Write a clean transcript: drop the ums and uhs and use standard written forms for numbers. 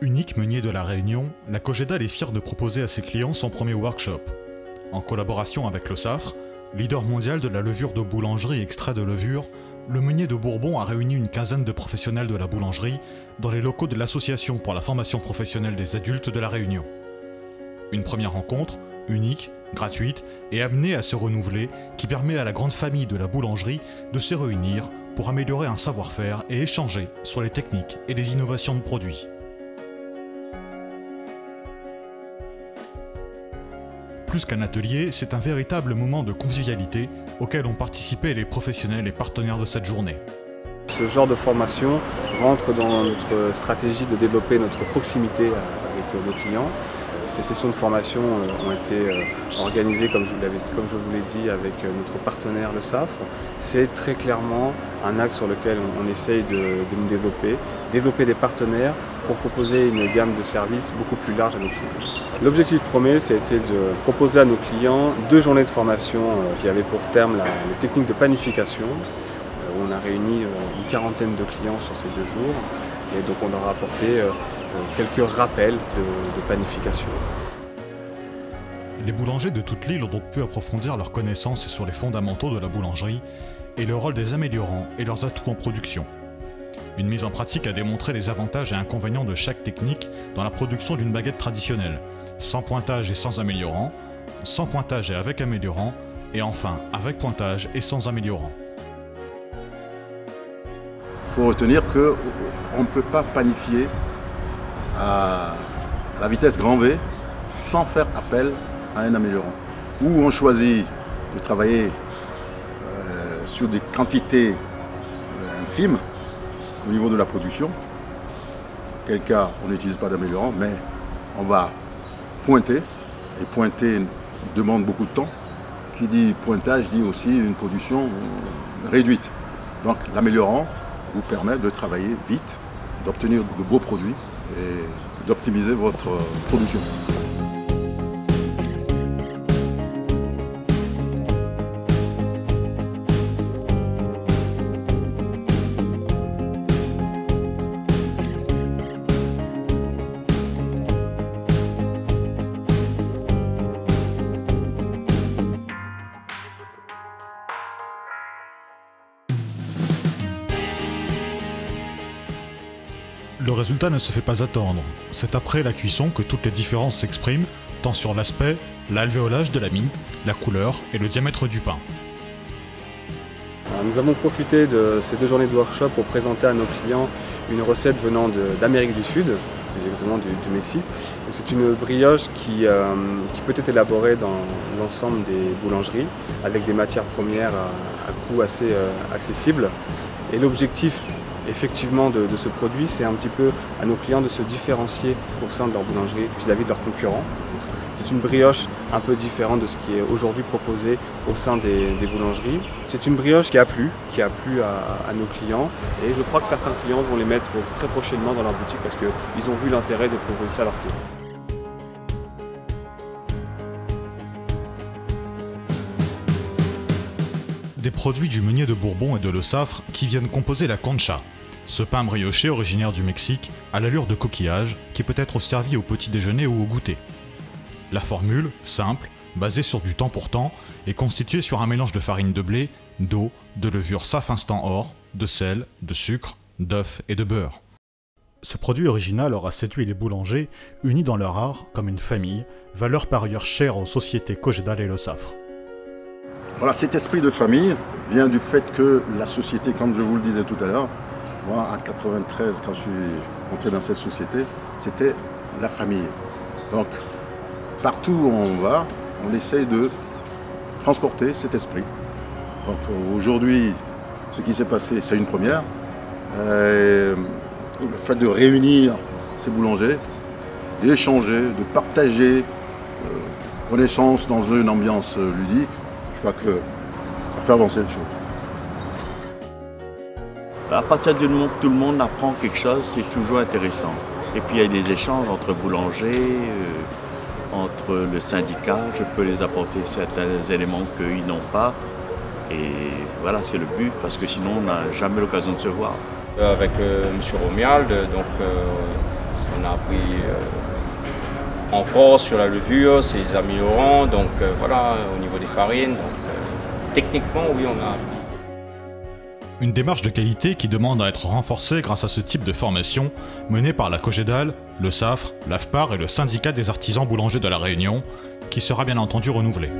Unique meunier de la Réunion, la Cogedal est fière de proposer à ses clients son premier workshop. En collaboration avec le SAFRE, leader mondial de la levure de boulangerie et extrait de levure, le meunier de Bourbon a réuni une quinzaine de professionnels de la boulangerie dans les locaux de l'Association pour la formation professionnelle des adultes de la Réunion. Une première rencontre, unique, gratuite et amenée à se renouveler, qui permet à la grande famille de la boulangerie de se réunir pour améliorer un savoir-faire et échanger sur les techniques et les innovations de produits. Plus qu'un atelier, c'est un véritable moment de convivialité auquel ont participé les professionnels et partenaires de cette journée. Ce genre de formation rentre dans notre stratégie de développer notre proximité avec nos clients. Ces sessions de formation ont été organisées, comme je vous l'ai dit, avec notre partenaire le SAFRE. C'est très clairement un axe sur lequel on essaye de nous développer des partenaires pour proposer une gamme de services beaucoup plus large à nos clients. L'objectif premier, c'était de proposer à nos clients 2 journées de formation qui avaient pour terme les techniques de panification. On a réuni une quarantaine de clients sur ces 2 jours et donc on leur a apporté quelques rappels de panification. Les boulangers de toute l'île ont donc pu approfondir leurs connaissances sur les fondamentaux de la boulangerie et le rôle des améliorants et leurs atouts en production. Une mise en pratique a démontré les avantages et inconvénients de chaque technique dans la production d'une baguette traditionnelle, sans pointage et sans améliorant, sans pointage et avec améliorant, et enfin avec pointage et sans améliorant. Il faut retenir qu'on ne peut pas panifier à la vitesse grand V sans faire appel à un améliorant. Ou on choisit de travailler sur des quantités infimes au niveau de la production. Quel cas on n'utilise pas d'améliorant, mais on va pointer, et pointer demande beaucoup de temps. Qui dit pointage dit aussi une production réduite. Donc l'améliorant vous permet de travailler vite, d'obtenir de beaux produits et d'optimiser votre production. Le résultat ne se fait pas attendre. C'est après la cuisson que toutes les différences s'expriment, tant sur l'aspect, l'alvéolage de la mie, la couleur et le diamètre du pain. Nous avons profité de ces 2 journées de workshop pour présenter à nos clients une recette venant d'Amérique du Sud, plus exactement du Mexique. C'est une brioche qui peut être élaborée dans l'ensemble des boulangeries avec des matières premières à coût assez accessible. Et l'objectif effectivement de ce produit, c'est un petit peu à nos clients de se différencier au sein de leur boulangerie vis-à-vis de leurs concurrents. C'est une brioche un peu différente de ce qui est aujourd'hui proposé au sein des boulangeries. C'est une brioche qui a plu à nos clients et je crois que certains clients vont les mettre très prochainement dans leur boutique parce qu'ils ont vu l'intérêt de proposer ça à leur clients. Des produits du meunier de Bourbon et de Le Saffre qui viennent composer la concha, ce pain brioché originaire du Mexique à l'allure de coquillage qui peut être servi au petit déjeuner ou au goûter. La formule, simple, basée sur du temps pour temps, est constituée sur un mélange de farine de blé, d'eau, de levure SAF Instant Or, de sel, de sucre, d'œufs et de beurre. Ce produit original aura séduit les boulangers, unis dans leur art comme une famille, valeur par ailleurs chère aux sociétés Cogedal et Le Saffre. Voilà, cet esprit de famille vient du fait que la société, comme je vous le disais tout à l'heure, moi en 93, quand je suis entré dans cette société, c'était la famille. Donc, partout où on va, on essaye de transporter cet esprit. Donc aujourd'hui, ce qui s'est passé, c'est une première. Le fait de réunir ces boulangers, d'échanger, de partager connaissances dans une ambiance ludique, je crois que ça fait avancer les choses. À partir du moment que tout le monde apprend quelque chose, c'est toujours intéressant. Et puis il y a des échanges entre boulangers, entre le syndicat, je peux les apporter certains éléments qu'ils n'ont pas. Et voilà, c'est le but, parce que sinon on n'a jamais l'occasion de se voir. Avec M. Romiald, donc On a appris encore sur la levure, ses améliorants, donc voilà, au niveau des farines. Donc, techniquement, oui, on a appris. Une démarche de qualité qui demande à être renforcée grâce à ce type de formation menée par la Cogedal, le SAFRE, l'AFPAR et le syndicat des artisans boulangers de la Réunion, qui sera bien entendu renouvelée.